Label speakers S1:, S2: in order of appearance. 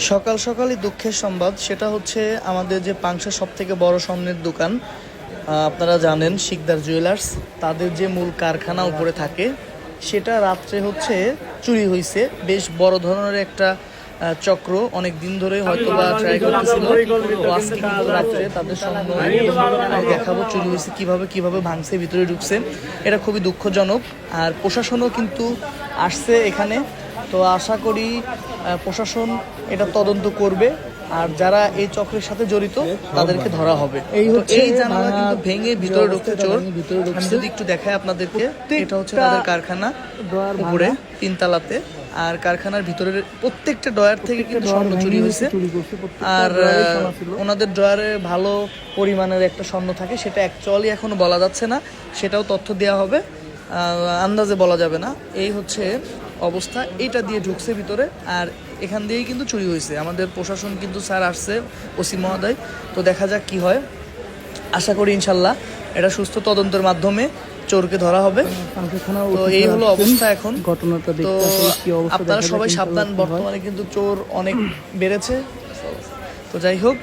S1: সকাল সকালই দুঃখের সংবাদ, সেটা হচ্ছে আমাদের যে পাংশার সব থেকে বড় স্বর্ণের দোকান, আপনারা জানেন শিকদার জুয়েলার্স, তাদের যে মূল কারখানা উপরে থাকে সেটা রাত্রে হচ্ছে চুরি হয়েছে। বেশ বড় ধরনের একটা চক্র অনেক দিন ধরে হয়তো বা ট্রাই করতেছিল। তো আজকে কিন্তু রাত্রে তাদের সামনে দেখাবো চুরি হয়েছে কিভাবে কিভাবে ভাঙছে, ভিতরে ঢুকছে। এটা খুবই দুঃখজনক। আর প্রশাসনও কিন্তু আসছে এখানে, তো আশা করি প্রশাসন এটা তদন্ত করবে, আর যারা এই চক্রের সাথে জড়িত তাদেরকে ধরা হবে। এই জানালা কিন্তু ভেঙে ভিতরে ঢুকছে চোর। আমি যদি একটু দেখাই আপনাদেরকে, এটা হচ্ছে তাদের কারখানা উপরে 3 তলাতে। আর কারখানার ভিতরের প্রত্যেকটা ড্রয়ার থেকে কিন্তু স্বর্ণ চুরি হয়েছে। আর ওনাদের ড্রয়ারে ভালো পরিমাণের একটা স্বর্ণ থাকে, সেটা অ্যাকচুয়ালি এখনো বলা যাচ্ছে না, সেটাও তথ্য দেওয়া হবে, আন্দাজে বলা যাবে না। এই হচ্ছে অবস্থা, এটা দিয়ে ঢুকছে ভিতরে, আর এখান দিয়েই কিন্তু চুরি হয়েছে। আমাদের প্রশাসন কিন্তু স্যার আসছে, ওসি মহোদয়, তো দেখা যাক কি হয়। আশা করি ইনশাল্লাহ এটা সুস্থ তদন্তের মাধ্যমে চোরকে ধরা হবে। তো এই হলো অবস্থা এখন ঘটনাটা। তো আপনারা সবাই সাবধান, বর্তমানে কিন্তু চোর অনেক বেড়েছে। তো যাই হোক,